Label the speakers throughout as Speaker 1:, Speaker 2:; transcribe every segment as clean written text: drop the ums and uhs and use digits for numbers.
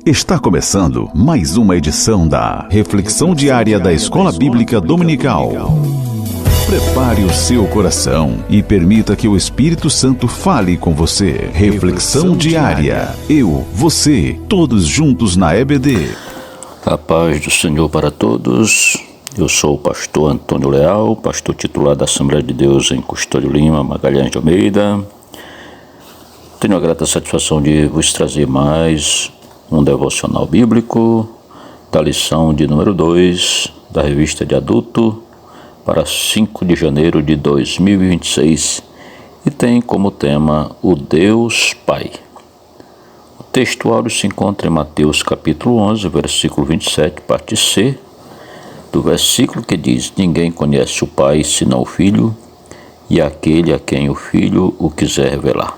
Speaker 1: Está começando mais uma edição da Reflexão Diária da Escola Bíblica Dominical. Prepare o seu coração e permita que o Espírito Santo fale com você. Reflexão Diária. Eu, você, todos juntos na EBD.
Speaker 2: A paz do Senhor para todos. Eu sou o pastor Antônio Leal, pastor titular da Assembleia de Deus em Custódio Lima, Magalhães de Almeida. Tenho a grata satisfação de vos trazer mais um devocional bíblico da lição de número 2 da revista de adulto para 5 de janeiro de 2026 e tem como tema o Deus Pai. O texto áureo se encontra em Mateus capítulo 11, versículo 27, parte C, do versículo que diz: ninguém conhece o Pai senão o Filho e aquele a quem o Filho o quiser revelar.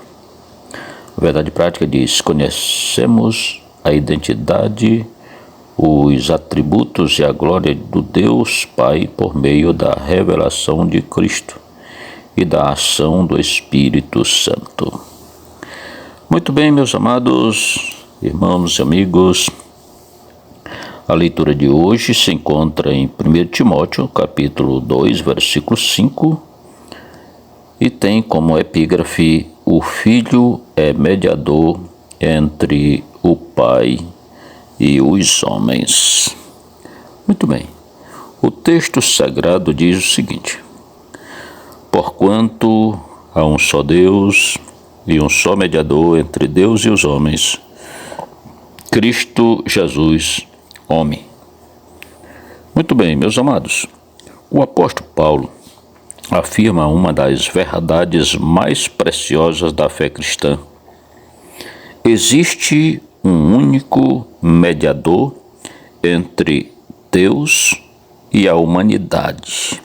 Speaker 2: A verdade prática diz: conhecemos a identidade, os atributos e a glória do Deus Pai por meio da revelação de Cristo e da ação do Espírito Santo. Muito bem, meus amados irmãos e amigos, a leitura de hoje se encontra em 1 Timóteo, capítulo 2, versículo 5, e tem como epígrafe: o Filho é mediador entre o Pai e os homens. Muito bem. O texto sagrado diz o seguinte: porquanto há um só Deus e um só mediador entre Deus e os homens, Cristo Jesus, homem. Muito bem, meus amados, o apóstolo Paulo afirma uma das verdades mais preciosas da fé cristã. Existe um único mediador entre Deus e a humanidade.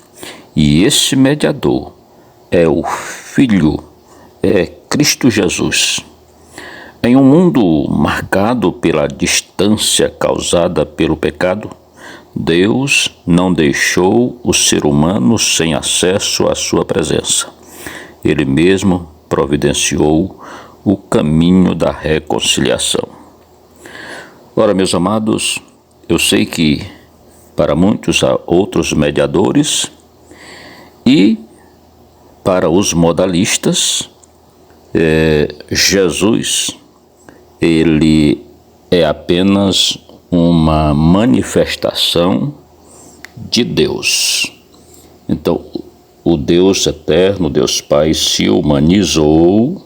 Speaker 2: E esse mediador é o Filho, é Cristo Jesus. Em um mundo marcado pela distância causada pelo pecado, Deus não deixou o ser humano sem acesso à sua presença. Ele mesmo providenciou o caminho da reconciliação. Ora, meus amados, eu sei que para muitos há outros mediadores e para os modalistas, Jesus, ele é apenas uma manifestação de Deus. Então, o Deus eterno, Deus Pai, se humanizou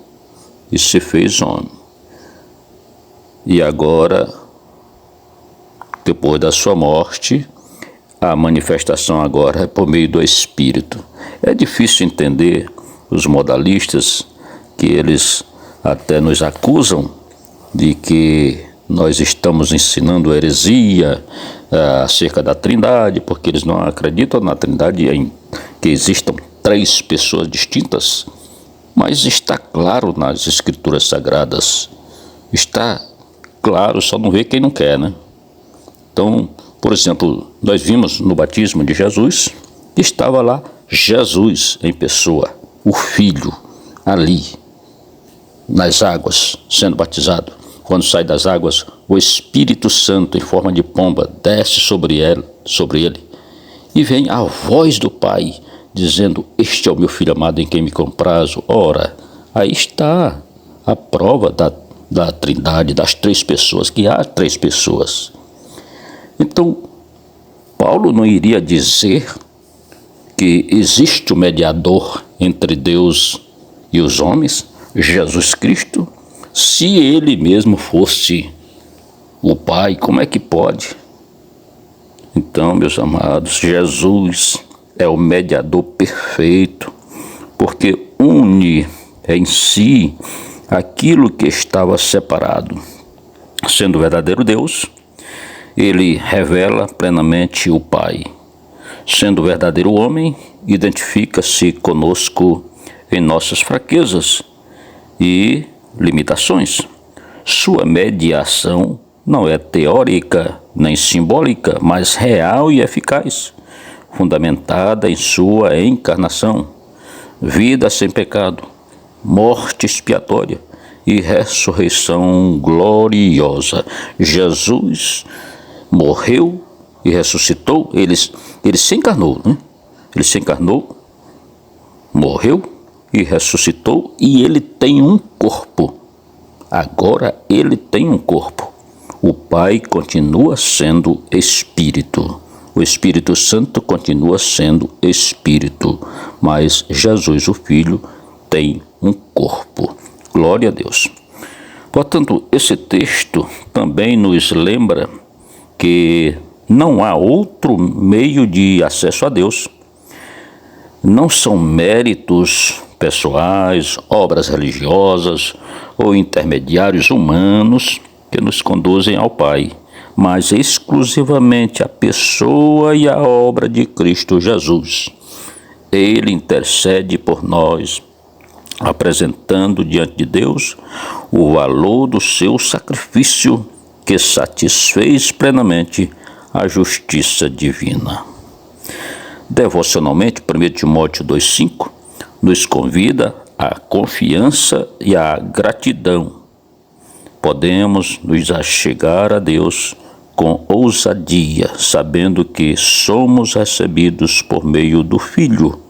Speaker 2: e se fez homem. E agora, depois da sua morte, a manifestação agora é por meio do Espírito. É difícil entender os modalistas, que eles até nos acusam de que nós estamos ensinando heresia acerca da Trindade, porque eles não acreditam na Trindade, em que existam três pessoas distintas. Mas está claro nas Escrituras Sagradas, está claro, só não vê quem não quer, né? Então, por exemplo, nós vimos no batismo de Jesus, que estava lá Jesus em pessoa, o Filho, ali, nas águas, sendo batizado. Quando sai das águas, o Espírito Santo, em forma de pomba, desce sobre ele, e vem a voz do Pai, dizendo: este é o meu Filho amado em quem me comprazo. Ora, aí está a prova da Trindade, das três pessoas, que há três pessoas. Então, Paulo não iria dizer que existe o mediador entre Deus e os homens, Jesus Cristo, se ele mesmo fosse o Pai. Como é que pode? Então, meus amados, Jesus é o mediador perfeito, porque une em si aquilo que estava separado. Sendo o verdadeiro Deus, ele revela plenamente o Pai. Sendo o verdadeiro homem, identifica-se conosco em nossas fraquezas e limitações. Sua mediação não é teórica nem simbólica, mas real e eficaz, fundamentada em sua encarnação, vida sem pecado, morte expiatória e ressurreição gloriosa. Jesus morreu e ressuscitou, ele se encarnou, né? Ele se encarnou, morreu e ressuscitou, e ele tem um corpo. Agora ele tem um corpo. O Pai continua sendo Espírito. O Espírito Santo continua sendo Espírito. Mas Jesus, o Filho, tem um corpo. Glória a Deus. Portanto, esse texto também nos lembra que não há outro meio de acesso a Deus. Não são méritos pessoais, obras religiosas ou intermediários humanos que nos conduzem ao Pai, mas exclusivamente a pessoa e a obra de Cristo Jesus. Ele intercede por nós, apresentando diante de Deus o valor do seu sacrifício que satisfez plenamente a justiça divina. Devocionalmente, 1 Timóteo 2,5 nos convida à confiança e à gratidão. Podemos nos achegar a Deus com ousadia, sabendo que somos recebidos por meio do Filho.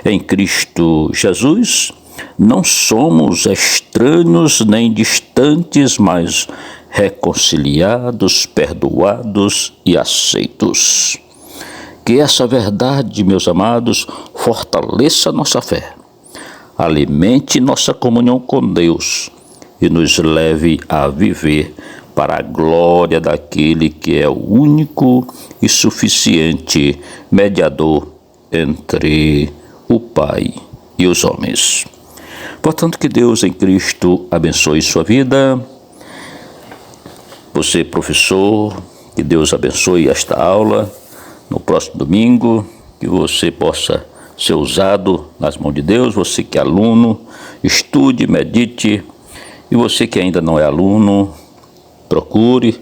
Speaker 2: Em Cristo Jesus, não somos estranhos nem distantes, mas reconciliados, perdoados e aceitos. Que essa verdade, meus amados, fortaleça nossa fé, alimente nossa comunhão com Deus e nos leve a viver para a glória daquele que é o único e suficiente mediador entre o Pai e os homens. Portanto, que Deus em Cristo abençoe sua vida. Você, professor, que Deus abençoe esta aula. No próximo domingo, que você possa ser usado nas mãos de Deus. Você que é aluno, estude, medite. E você que ainda não é aluno, procure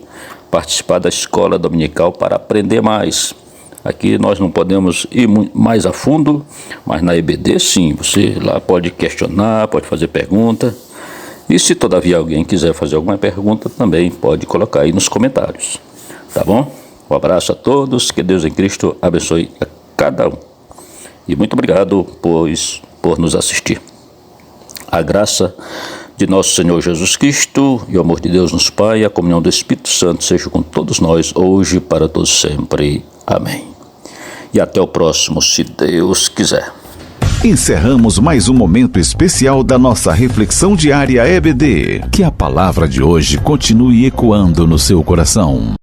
Speaker 2: participar da escola dominical para aprender mais. Aqui nós não podemos ir mais a fundo, mas na EBD sim, você lá pode questionar, pode fazer pergunta. E se todavia alguém quiser fazer alguma pergunta, também pode colocar aí nos comentários. Tá bom? Um abraço a todos, que Deus em Cristo abençoe a cada um. E muito obrigado por nos assistir. A graça de nosso Senhor Jesus Cristo e o amor de Deus nosso Pai e a comunhão do Espírito Santo seja com todos nós, hoje e para todos sempre. Amém. E até o próximo, se Deus quiser.
Speaker 1: Encerramos mais um momento especial da nossa reflexão diária EBD. Que a palavra de hoje continue ecoando no seu coração.